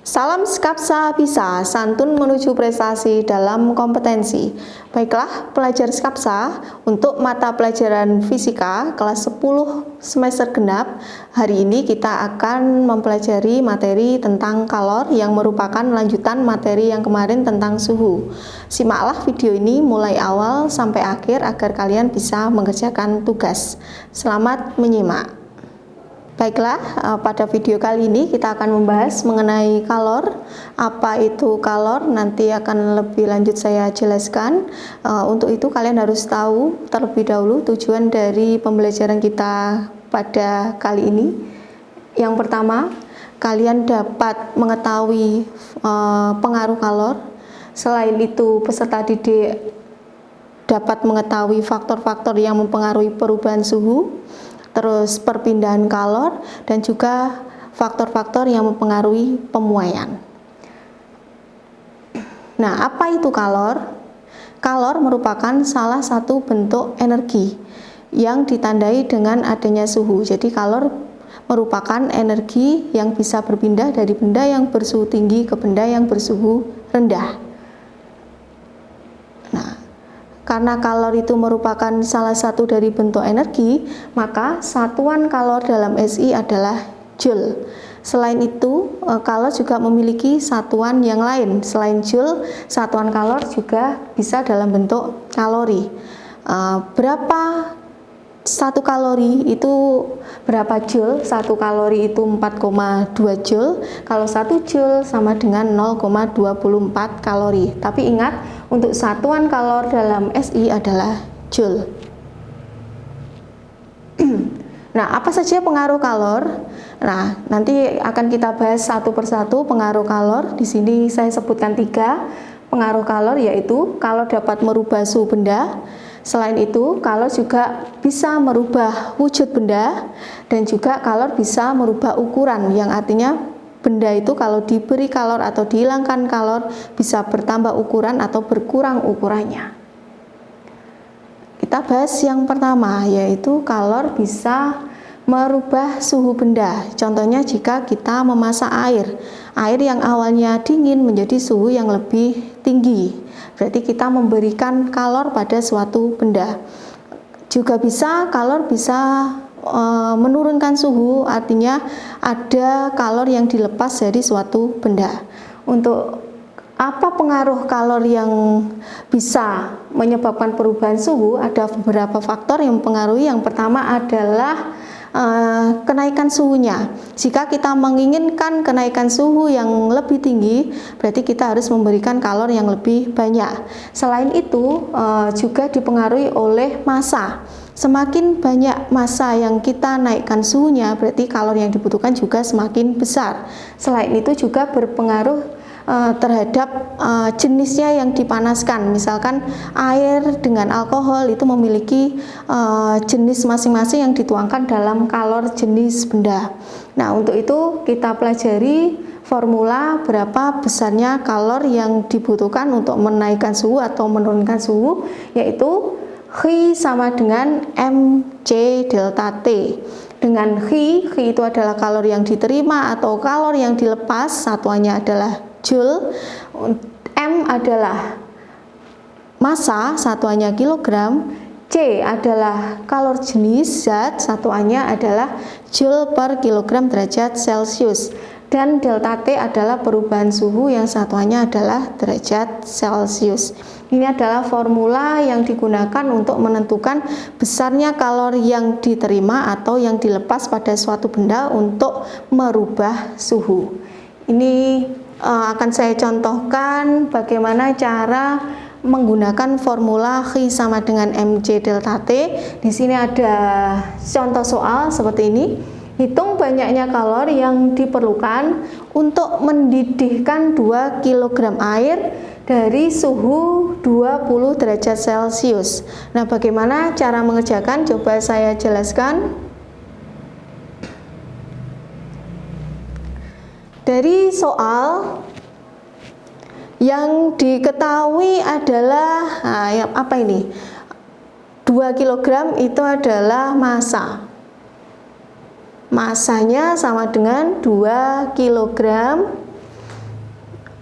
Salam Skapsa bisa, santun menuju prestasi dalam kompetensi. Baiklah, pelajar Skapsa, untuk mata pelajaran fisika kelas 10 semester genap, hari ini kita akan mempelajari materi tentang kalor yang merupakan lanjutan materi yang kemarin tentang suhu. Simaklah video ini mulai awal sampai akhir agar kalian bisa mengerjakan tugas. Selamat menyimak. Baiklah, pada video kali ini kita akan membahas mengenai kalor. Apa itu kalor? Nanti akan lebih lanjut saya jelaskan. Untuk itu kalian harus tahu terlebih dahulu tujuan dari pembelajaran kita pada kali ini. Yang pertama, kalian dapat mengetahui pengaruh kalor. Selain itu, peserta didik dapat mengetahui faktor-faktor yang mempengaruhi perubahan suhu, terus perpindahan kalor, dan juga faktor-faktor yang mempengaruhi pemuaian. Nah, apa itu kalor? Kalor merupakan salah satu bentuk energi yang ditandai dengan adanya suhu. Jadi kalor merupakan energi yang bisa berpindah dari benda yang bersuhu tinggi ke benda yang bersuhu rendah. Karena kalor itu merupakan salah satu dari bentuk energi, maka satuan kalor dalam SI adalah Joule. Selain itu, kalor juga memiliki satuan yang lain. Selain Joule, satuan kalor juga bisa dalam bentuk kalori. Berapa satu kalori itu berapa Joule? Satu kalori itu 4,2 Joule. Kalau 1 Joule sama dengan 0,24 kalori. Tapi ingat, untuk satuan kalor dalam SI adalah Joule. Nah, apa saja pengaruh kalor? Nah, nanti akan kita bahas satu persatu pengaruh kalor. Di sini saya sebutkan 3 pengaruh kalor, yaitu kalor dapat merubah suhu benda. Selain itu, kalor juga bisa merubah wujud benda, dan juga kalor bisa merubah ukuran, yang artinya benda itu kalau diberi kalor atau dihilangkan kalor bisa bertambah ukuran atau berkurang ukurannya. Kita bahas yang pertama, yaitu kalor bisa merubah suhu benda. Contohnya jika kita memasak air yang awalnya dingin menjadi suhu yang lebih tinggi, berarti kita memberikan kalor pada suatu benda. Juga bisa kalor bisa menurunkan suhu, artinya ada kalor yang dilepas dari suatu benda. Untuk apa pengaruh kalor yang bisa menyebabkan perubahan suhu? Ada beberapa faktor yang mempengaruhi. Yang pertama adalah kenaikan suhunya. Jika kita menginginkan kenaikan suhu yang lebih tinggi, berarti kita harus memberikan kalor yang lebih banyak. Selain itu, juga dipengaruhi oleh massa. Semakin banyak massa yang kita naikkan suhunya, berarti kalor yang dibutuhkan juga semakin besar. Selain itu juga berpengaruh terhadap jenisnya yang dipanaskan. Misalkan air dengan alkohol itu memiliki jenis masing-masing yang dituangkan dalam kalor jenis benda. Nah, untuk itu kita pelajari formula berapa besarnya kalor yang dibutuhkan untuk menaikkan suhu atau menurunkan suhu, yaitu Chi sama dengan mc delta T. Dengan Chi itu adalah kalor yang diterima atau kalor yang dilepas, satuannya adalah Joule. M adalah massa, satuannya kilogram. C adalah kalor jenis zat, satuannya adalah Joule per kilogram derajat Celcius. Dan delta T adalah perubahan suhu yang satuannya adalah derajat Celcius. Ini adalah formula yang digunakan untuk menentukan besarnya kalor yang diterima atau yang dilepas pada suatu benda untuk merubah suhu. Ini akan saya contohkan bagaimana cara menggunakan formula Chi sama dengan mc delta T. Di sini ada contoh soal seperti ini. Hitung banyaknya kalor yang diperlukan untuk mendidihkan 2 kg air dari suhu 20 derajat Celcius. Nah, bagaimana cara mengerjakan? Coba saya jelaskan. Dari soal yang diketahui adalah apa ini? 2 kg itu adalah massa. Massanya sama dengan 2 kg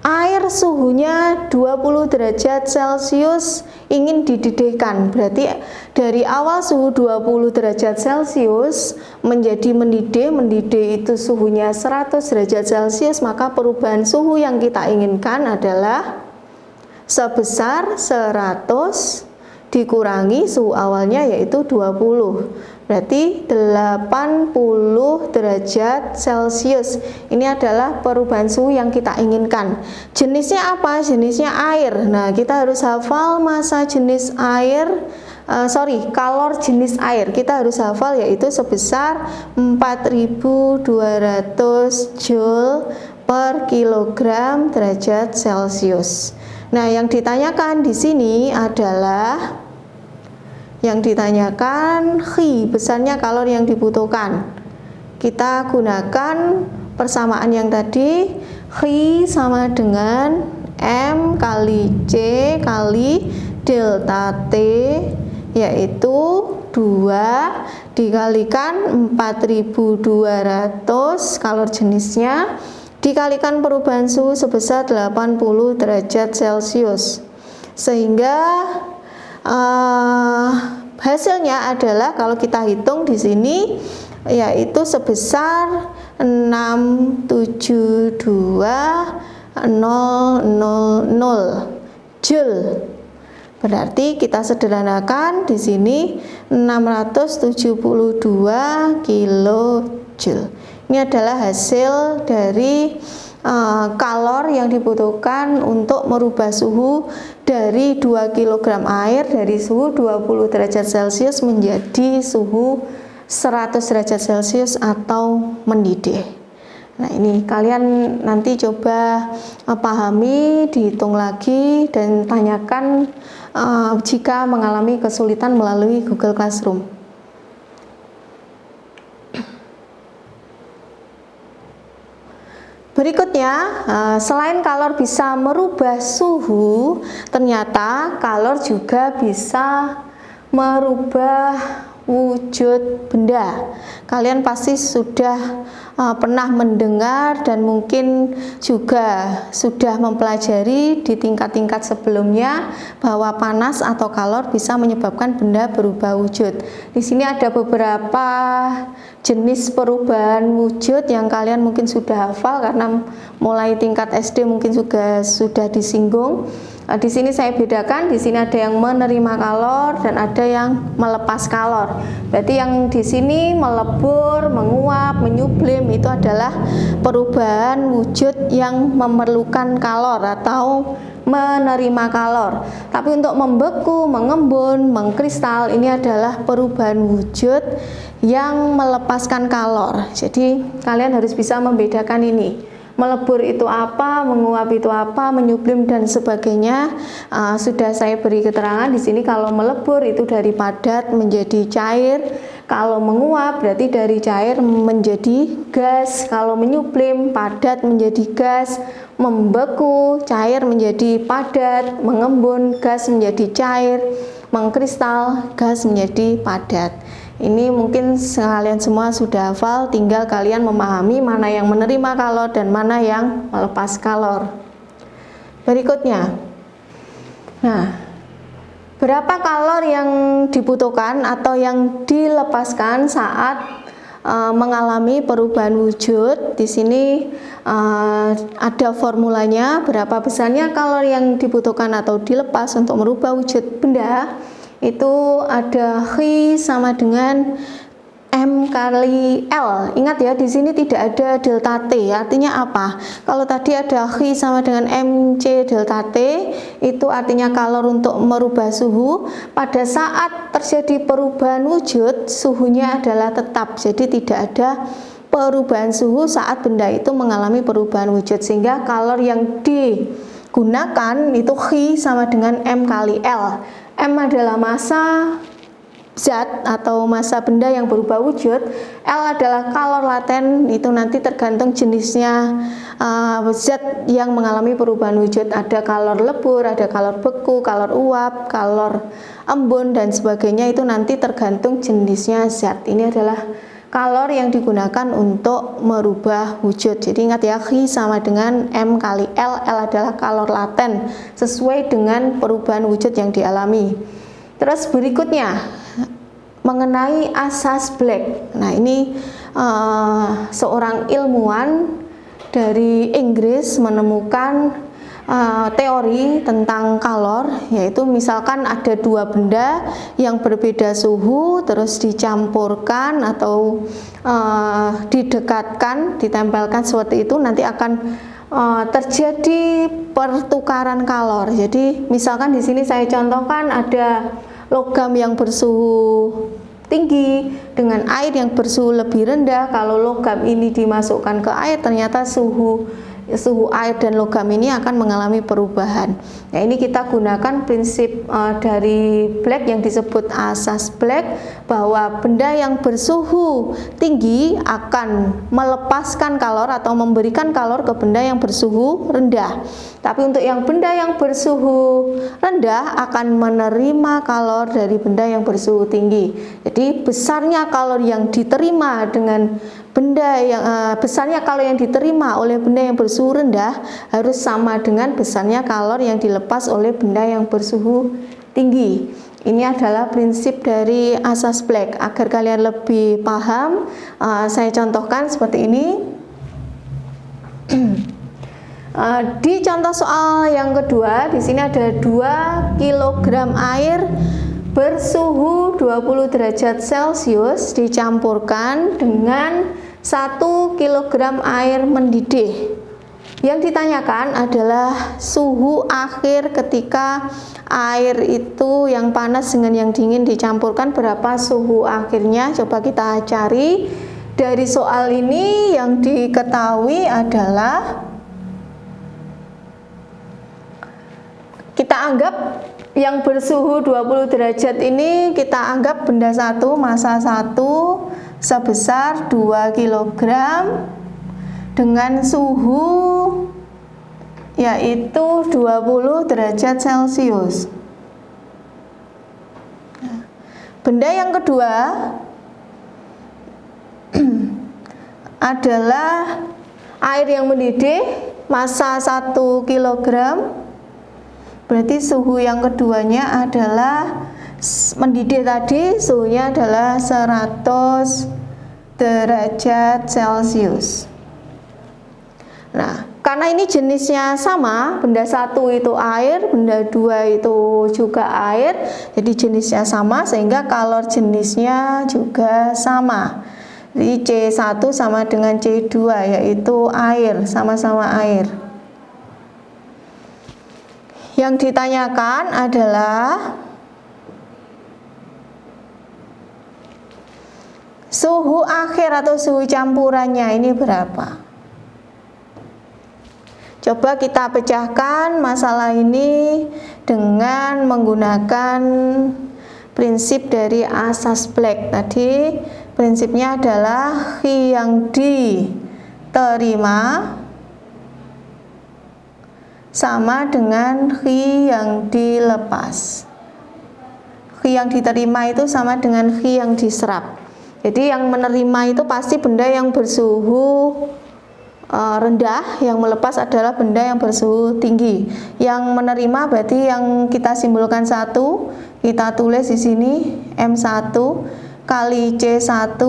air suhunya 20 derajat Celcius ingin dididihkan. Berarti dari awal suhu 20 derajat Celcius menjadi mendidih. Mendidih itu suhunya 100 derajat Celcius, maka perubahan suhu yang kita inginkan adalah sebesar 100 dikurangi suhu awalnya yaitu 20, berarti 80 derajat Celcius. Ini adalah perubahan suhu yang kita inginkan. Jenisnya apa? Jenisnya air. Nah, kita harus hafal massa jenis air, kalor jenis air. Kita harus hafal yaitu sebesar 4200 Joule per kilogram derajat Celcius. Nah, yang ditanyakan di sini adalah besarnya kalori yang dibutuhkan. Kita gunakan persamaan yang tadi, Hi sama dengan M kali C kali delta T, yaitu 2 dikalikan 4200 kalori jenisnya dikalikan perubahan suhu sebesar 80 derajat Celcius, sehingga hasilnya adalah kalau kita hitung di sini yaitu sebesar 672.000 Joule. Berarti kita sederhanakan di sini 672 kilojoule. Ini adalah hasil dari kalor yang dibutuhkan untuk merubah suhu dari 2 kg air dari suhu 20 derajat Celcius menjadi suhu 100 derajat Celcius atau mendidih. Nah, ini kalian nanti coba pahami, dihitung lagi dan tanyakan jika mengalami kesulitan melalui Google Classroom. Berikutnya, selain kalor bisa merubah suhu, ternyata kalor juga bisa merubah wujud benda. Kalian pasti sudah pernah mendengar dan mungkin juga sudah mempelajari di tingkat-tingkat sebelumnya bahwa panas atau kalor bisa menyebabkan benda berubah wujud. Di sini ada beberapa jenis perubahan wujud yang kalian mungkin sudah hafal karena mulai tingkat SD mungkin juga sudah disinggung. Di sini saya bedakan, di sini ada yang menerima kalor dan ada yang melepas kalor. Berarti yang di sini melebur, menguap, menyublim itu adalah perubahan wujud yang memerlukan kalor atau menerima kalor. Tapi untuk membeku, mengembun, mengkristal ini adalah perubahan wujud yang melepaskan kalor. Jadi kalian harus bisa membedakan ini. Melebur itu apa, menguap itu apa, menyublim dan sebagainya. Sudah saya beri keterangan di sini. Kalau melebur itu dari padat menjadi cair, kalau menguap berarti dari cair menjadi gas, kalau menyublim padat menjadi gas, membeku cair menjadi padat, mengembun gas menjadi cair, mengkristal gas menjadi padat. Ini mungkin kalian semua sudah hafal, tinggal kalian memahami mana yang menerima kalor dan mana yang melepas kalor. Berikutnya, nah, berapa kalor yang dibutuhkan atau yang dilepaskan saat mengalami perubahan wujud? Di sini ada formulanya, berapa besarnya kalor yang dibutuhkan atau dilepas untuk merubah wujud benda. Itu ada Hi sama dengan M kali L. Ingat ya, di sini tidak ada delta T. Artinya apa? Kalau tadi ada Hi sama dengan MC delta T, itu artinya kalor untuk merubah suhu. Pada saat terjadi perubahan wujud, suhunya adalah tetap. Jadi tidak ada perubahan suhu saat benda itu mengalami perubahan wujud, sehingga kalor yang digunakan itu Hi sama dengan M kali L. M adalah massa zat atau massa benda yang berubah wujud. L adalah kalor laten, itu nanti tergantung jenisnya zat yang mengalami perubahan wujud. Ada kalor lebur, ada kalor beku, kalor uap, kalor embun dan sebagainya, itu nanti tergantung jenisnya zat. Ini adalah kalor yang digunakan untuk merubah wujud. Jadi ingat ya, Qi sama dengan M kali L. L adalah kalor laten sesuai dengan perubahan wujud yang dialami. Terus berikutnya mengenai asas Black. Nah, ini seorang ilmuwan dari Inggris menemukan teori tentang kalor, yaitu misalkan ada dua benda yang berbeda suhu terus dicampurkan atau didekatkan, ditempelkan seperti itu, nanti akan terjadi pertukaran kalor. Jadi misalkan di sini saya contohkan ada logam yang bersuhu tinggi dengan air yang bersuhu lebih rendah. Kalau logam ini dimasukkan ke air, ternyata suhu air dan logam ini akan mengalami perubahan. Nah, ini kita gunakan prinsip dari Black yang disebut asas Black, bahwa benda yang bersuhu tinggi akan melepaskan kalor atau memberikan kalor ke benda yang bersuhu rendah. Tapi untuk yang benda yang bersuhu rendah akan menerima kalor dari benda yang bersuhu tinggi. Jadi besarnya kalor yang diterima dengan benda yang besarnya kalor yang diterima oleh benda yang bersuhu rendah harus sama dengan besarnya kalor yang dilepas oleh benda yang bersuhu tinggi. Ini adalah prinsip dari asas Black. Agar kalian lebih paham, saya contohkan seperti ini. Di contoh soal yang kedua, di sini ada 2 kg air bersuhu 20 derajat Celcius dicampurkan dengan 1 kg air mendidih. Yang ditanyakan adalah suhu akhir ketika air itu yang panas dengan yang dingin dicampurkan, berapa suhu akhirnya. Coba kita cari. Dari soal ini yang diketahui adalah, kita anggap yang bersuhu 20 derajat ini kita anggap benda satu, massa 1 sebesar 2 kg dengan suhu yaitu 20 derajat Celcius. Benda yang kedua adalah air yang mendidih, massa 1 kg. Berarti suhu yang keduanya adalah mendidih tadi, suhunya adalah 100 derajat Celcius. Nah, karena ini jenisnya sama, benda satu itu air, benda dua itu juga air, jadi jenisnya sama sehingga kalor jenisnya juga sama. Jadi C1 sama dengan C2, yaitu air, sama-sama air. Yang ditanyakan adalah suhu akhir atau suhu campurannya ini berapa? Coba kita pecahkan masalah ini dengan menggunakan prinsip dari asas Black. Tadi prinsipnya adalah Qi yang diterima sama dengan Qi yang dilepas. Qi yang diterima itu sama dengan Qi yang diserap. Jadi yang menerima itu pasti benda yang bersuhu rendah, yang melepas adalah benda yang bersuhu tinggi. Yang menerima berarti yang kita simbolkan 1, kita tulis di sini M1 kali C1.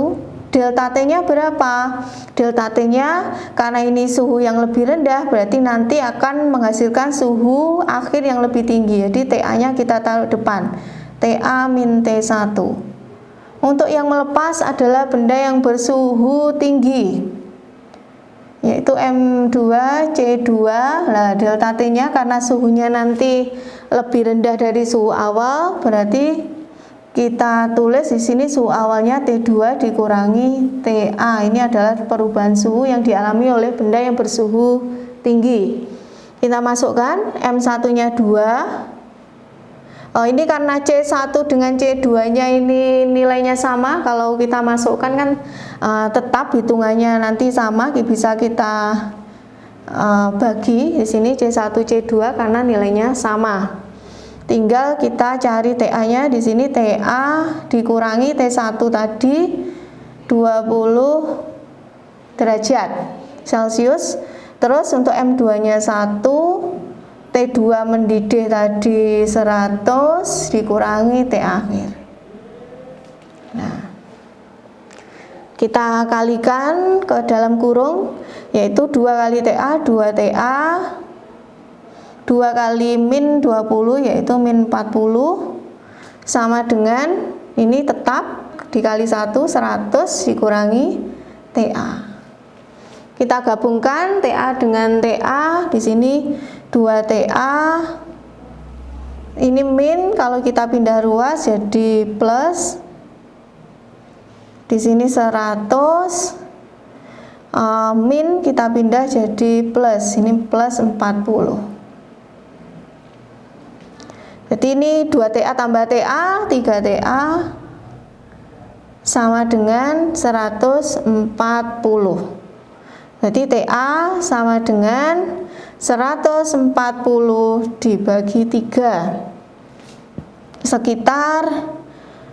Delta T-nya berapa? Delta T-nya karena ini suhu yang lebih rendah berarti nanti akan menghasilkan suhu akhir yang lebih tinggi. Jadi TA-nya kita taruh depan, TA min T1. Untuk yang melepas adalah benda yang bersuhu tinggi, yaitu M2 C2. Nah, delta T-nya karena suhunya nanti lebih rendah dari suhu awal, berarti kita tulis di sini suhu awalnya T2 dikurangi TA. Ini adalah perubahan suhu yang dialami oleh benda yang bersuhu tinggi. Kita masukkan M1-nya 2. Ini karena C1 dengan C2-nya ini nilainya sama, kalau kita masukkan kan tetap hitungannya nanti sama, bisa kita bagi di sini C1 C2 karena nilainya sama. Tinggal kita cari TA-nya di sini, TA dikurangi T1 tadi 20 derajat Celcius. Terus untuk M2 nya 1, T2 mendidih tadi 100 dikurangi T akhir. Nah, kita kalikan ke dalam kurung, yaitu 2 kali TA 2 TA, 2 kali min 20 yaitu min 40, sama dengan ini tetap dikali 1 100 dikurangi TA. Kita gabungkan TA dengan TA, di sini 2 TA, ini min, kalau kita pindah ruas jadi plus, di sini 100, min kita pindah jadi plus, ini plus 40. Jadi ini 2 TA tambah TA, 3 TA sama dengan 140. Jadi TA sama dengan 140 dibagi 3, sekitar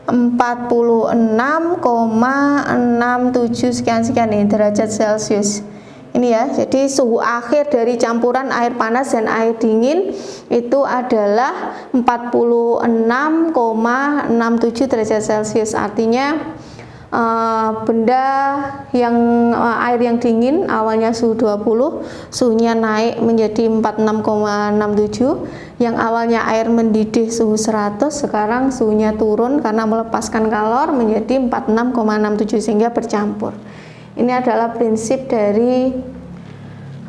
46,67 sekian ini derajat Celcius. Ini ya, jadi suhu akhir dari campuran air panas dan air dingin itu adalah 46,67 derajat Celcius. Artinya benda yang air yang dingin awalnya suhu 20, suhunya naik menjadi 46,67. Yang awalnya air mendidih suhu 100, sekarang suhunya turun karena melepaskan kalor menjadi 46,67 sehingga bercampur. Ini adalah prinsip dari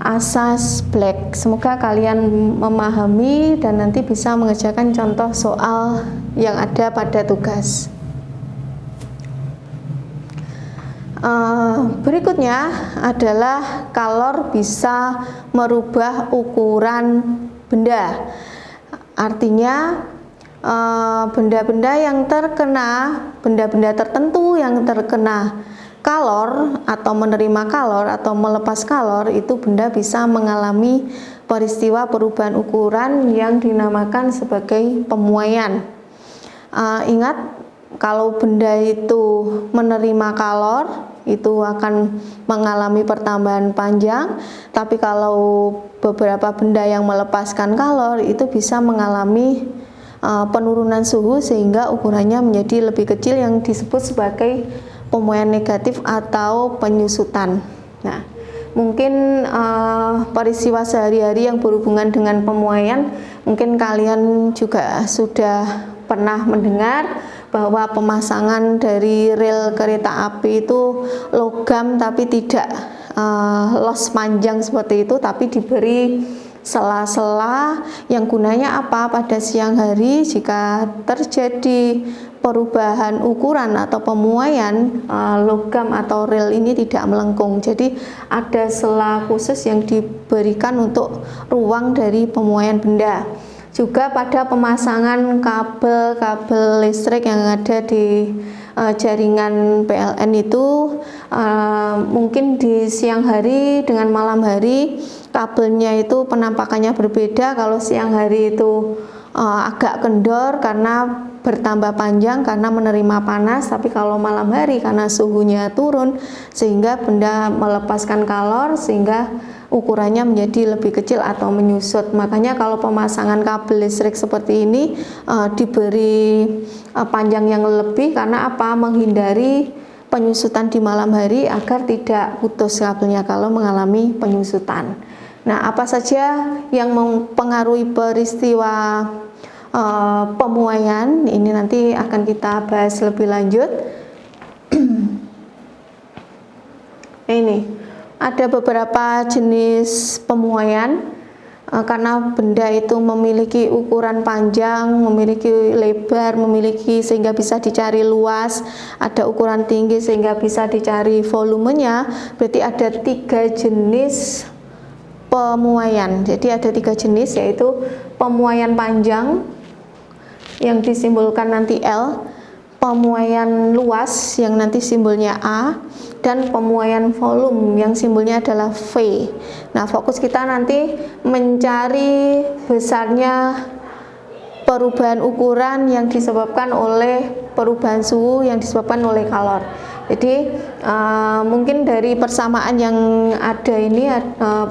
asas Black. Semoga kalian memahami dan nanti bisa mengerjakan contoh soal yang ada pada tugas. Berikutnya adalah kalor bisa merubah ukuran benda. Artinya benda-benda yang terkena, benda-benda tertentu yang terkena kalor atau menerima kalor atau melepas kalor, itu benda bisa mengalami peristiwa perubahan ukuran yang dinamakan sebagai pemuaian. Ingat, kalau benda itu menerima kalor itu akan mengalami pertambahan panjang, tapi kalau beberapa benda yang melepaskan kalor itu bisa mengalami penurunan suhu sehingga ukurannya menjadi lebih kecil yang disebut sebagai pemuaian negatif atau penyusutan. Nah, mungkin peristiwa sehari-hari yang berhubungan dengan pemuaian, mungkin kalian juga sudah pernah mendengar bahwa pemasangan dari rel kereta api itu logam tapi tidak los panjang seperti itu, tapi diberi sela-sela yang gunanya apa? Pada siang hari jika terjadi perubahan ukuran atau pemuaian, logam atau rel ini tidak melengkung. Jadi ada sela khusus yang diberikan untuk ruang dari pemuaian benda. Juga pada pemasangan kabel-kabel listrik yang ada di jaringan PLN itu, mungkin di siang hari dengan malam hari kabelnya itu penampakannya berbeda. Kalau siang hari itu agak kendor karena bertambah panjang karena menerima panas, tapi kalau malam hari karena suhunya turun sehingga benda melepaskan kalor sehingga ukurannya menjadi lebih kecil atau menyusut. Makanya kalau pemasangan kabel listrik seperti ini diberi panjang yang lebih karena apa? Menghindari penyusutan di malam hari agar tidak putus kabelnya kalau mengalami penyusutan. Nah, apa saja yang mempengaruhi peristiwa pemuaian ini nanti akan kita bahas lebih lanjut. Ini ada beberapa jenis pemuaian karena benda itu memiliki ukuran panjang, memiliki lebar, memiliki sehingga bisa dicari luas, ada ukuran tinggi sehingga bisa dicari volumenya. Berarti ada 3 jenis pemuaian. Jadi ada 3 jenis, yaitu pemuaian panjang yang disimbolkan nanti L, pemuaian luas yang nanti simbolnya A, dan pemuaian volume yang simbolnya adalah V. Nah, fokus kita nanti mencari besarnya perubahan ukuran yang disebabkan oleh perubahan suhu yang disebabkan oleh kalor. Jadi mungkin dari persamaan yang ada ini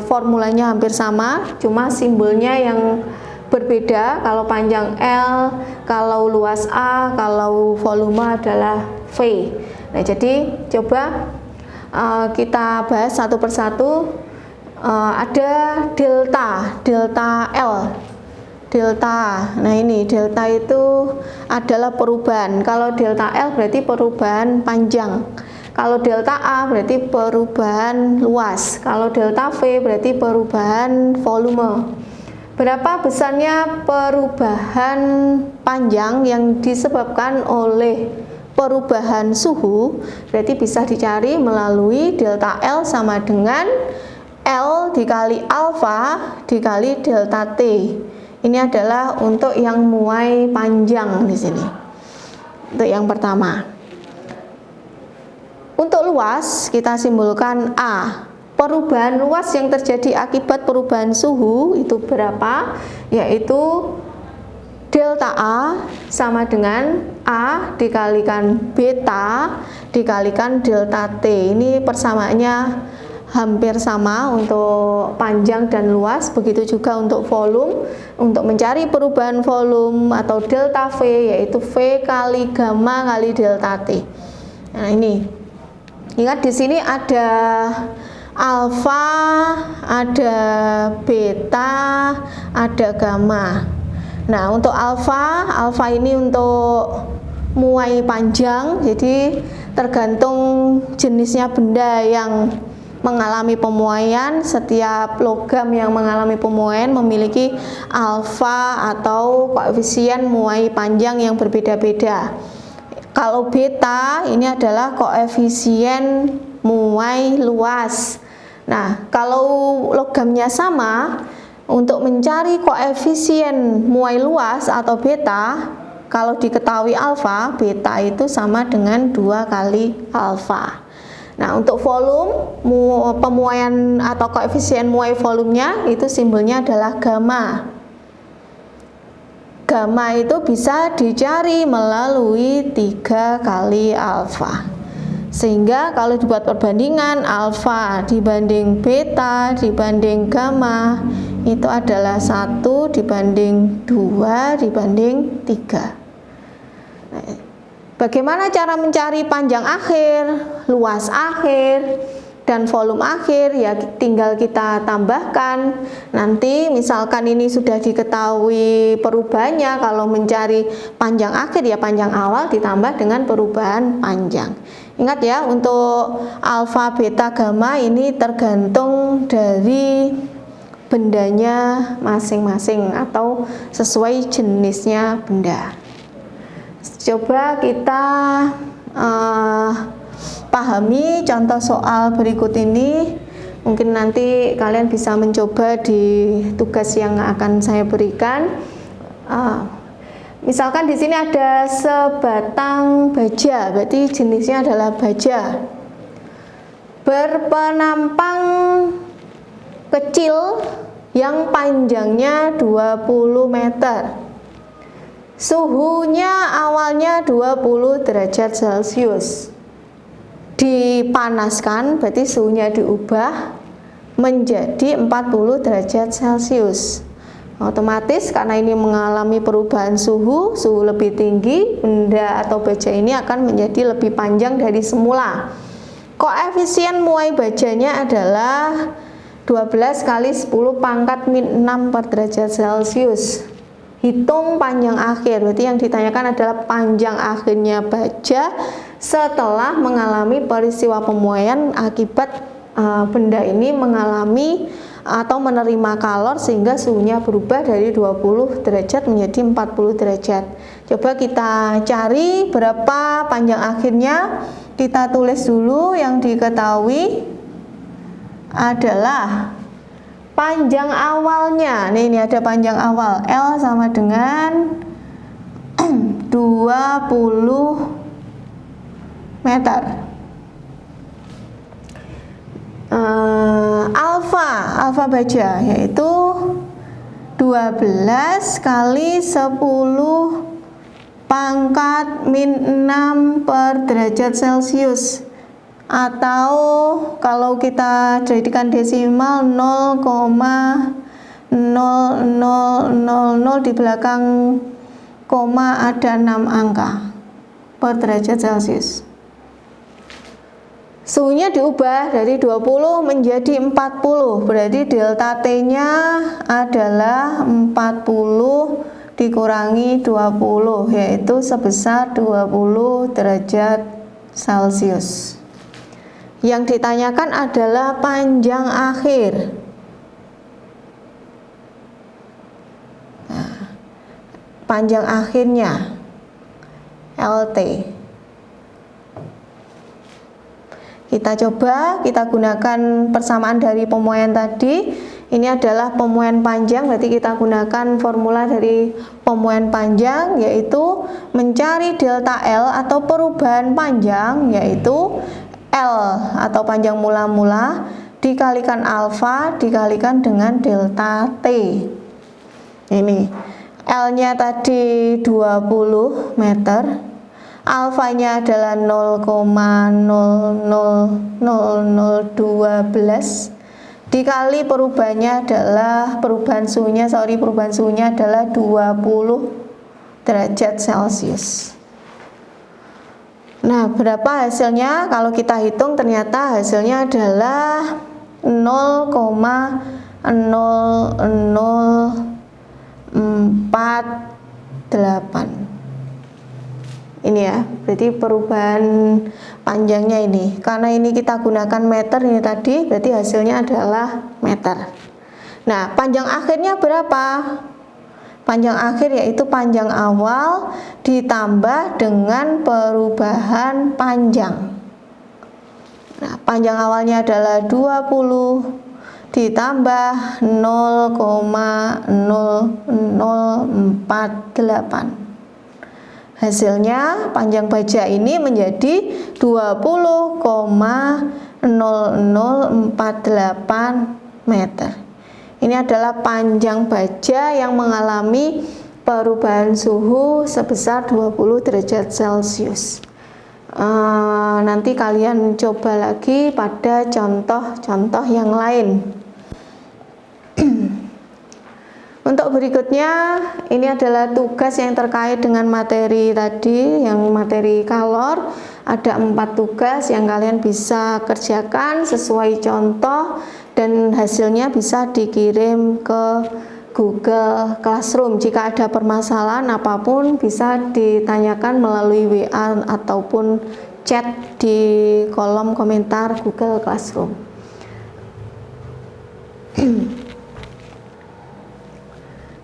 formulanya hampir sama, cuma simbolnya yang berbeda. Kalau panjang L, kalau luas A, kalau volume adalah V. Nah, jadi coba kita bahas satu persatu. Ada delta L. Delta. Nah, ini delta itu adalah perubahan. Kalau delta L berarti perubahan panjang. Kalau delta A berarti perubahan luas. Kalau delta V berarti perubahan volume. Berapa besarnya perubahan panjang yang disebabkan oleh perubahan suhu? Berarti bisa dicari melalui delta L sama dengan L dikali alfa dikali delta T. Ini adalah untuk yang muai panjang di sini. Untuk yang pertama. Untuk luas kita simbolkan A. Perubahan luas yang terjadi akibat perubahan suhu itu berapa? Yaitu delta A sama dengan A dikalikan beta dikalikan delta T. Ini persamaannya hampir sama untuk panjang dan luas, begitu juga untuk volume. Untuk mencari perubahan volume atau delta V yaitu V kali gamma kali delta T. Nah, ini ingat di sini ada alfa, ada beta, ada gamma. Nah, untuk alfa ini untuk muai panjang, jadi tergantung jenisnya benda yang mengalami pemuaian. Setiap logam yang mengalami pemuaian memiliki alfa atau koefisien muai panjang yang berbeda-beda. Kalau beta ini adalah koefisien muai luas. Nah, kalau logamnya sama, untuk mencari koefisien muai luas atau beta, kalau diketahui alfa, beta itu sama dengan 2 kali alfa. Nah, untuk volume, pemuaian atau koefisien muai volumenya itu simbolnya adalah gamma. Gamma itu bisa dicari melalui 3 kali alfa. Sehingga kalau dibuat perbandingan alfa dibanding beta dibanding gamma itu adalah 1 dibanding 2 dibanding 3. Nah, bagaimana cara mencari panjang akhir, luas akhir, dan volume akhir? Ya tinggal kita tambahkan. Nanti misalkan ini sudah diketahui perubahannya, kalau mencari panjang akhir ya panjang awal ditambah dengan perubahan panjang. Ingat ya, untuk alfa, beta, gamma ini tergantung dari bendanya masing-masing atau sesuai jenisnya benda. Coba kita pahami contoh soal berikut ini. Mungkin nanti kalian bisa mencoba di tugas yang akan saya berikan. Misalkan di sini ada sebatang baja, berarti jenisnya adalah baja. Berpenampang kecil yang panjangnya 20 meter. Suhunya awalnya 20 derajat Celcius. Dipanaskan, berarti suhunya diubah menjadi 40 derajat Celcius. Otomatis karena ini mengalami perubahan suhu lebih tinggi, benda atau baja ini akan menjadi lebih panjang dari semula. Koefisien muai bajanya adalah 12 kali 10 pangkat min 6 per derajat Celcius. Hitung panjang akhir, berarti yang ditanyakan adalah panjang akhirnya baja setelah mengalami peristiwa pemuaian akibat benda ini mengalami atau menerima kalor sehingga suhunya berubah dari 20 derajat menjadi 40 derajat. Coba kita cari berapa panjang akhirnya. Kita tulis dulu yang diketahui adalah panjang awalnya. Nih, ini ada panjang awal. L sama dengan 20 meter. Alfa baja yaitu 12 kali 10 pangkat min 6 per derajat Celcius. atau kalau kita jadikan desimal 0,0000 di belakang koma ada 6 angka per derajat Celcius. Suhunya diubah dari 20 menjadi 40, berarti delta T-nya adalah 40 dikurangi 20, yaitu sebesar 20 derajat Celcius. Yang ditanyakan adalah panjang akhir. Nah, panjang akhirnya LT. Kita coba, kita gunakan persamaan dari pemuaian tadi. Ini adalah pemuaian panjang, berarti kita gunakan formula dari pemuaian panjang, yaitu mencari delta L atau perubahan panjang, yaitu L atau panjang mula-mula dikalikan alfa dikalikan dengan delta T. Ini L-nya tadi 20 meter, alfanya adalah 0,000012 dikali perubahan suhunya adalah 20 derajat Celcius. Nah, berapa hasilnya? Kalau kita hitung ternyata hasilnya adalah 0,0048. Ini ya, berarti perubahan panjangnya ini. Karena ini kita gunakan meter ini tadi, berarti hasilnya adalah meter. Nah, panjang akhirnya berapa? Panjang akhir yaitu panjang awal ditambah dengan perubahan panjang. Nah, panjang awalnya adalah 20 ditambah 0,0048. Hasilnya panjang baja ini menjadi 20,0048 meter. Ini adalah panjang baja yang mengalami perubahan suhu sebesar 20 derajat Celcius. Nanti kalian coba lagi pada contoh-contoh yang lain. Untuk berikutnya, ini adalah tugas yang terkait dengan materi tadi, yang materi kalor. Ada 4 tugas yang kalian bisa kerjakan sesuai contoh dan hasilnya bisa dikirim ke Google Classroom. Jika ada permasalahan apapun bisa ditanyakan melalui WA ataupun chat di kolom komentar Google Classroom.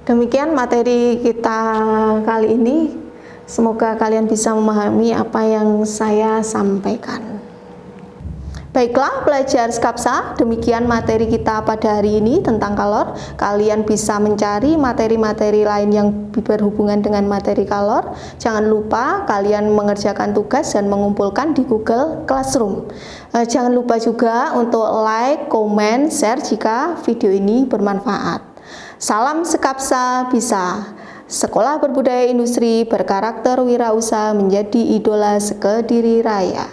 Demikian materi kita kali ini. Semoga kalian bisa memahami apa yang saya sampaikan. Baiklah pelajar Skapsa, demikian materi kita pada hari ini tentang kalor. Kalian bisa mencari materi-materi lain yang berhubungan dengan materi kalor. Jangan lupa kalian mengerjakan tugas dan mengumpulkan di Google Classroom. Jangan lupa juga untuk like, komen, share jika video ini bermanfaat. Salam Skapsa bisa. Sekolah Berbudaya Industri berkarakter wirausaha menjadi idola sekediri raya.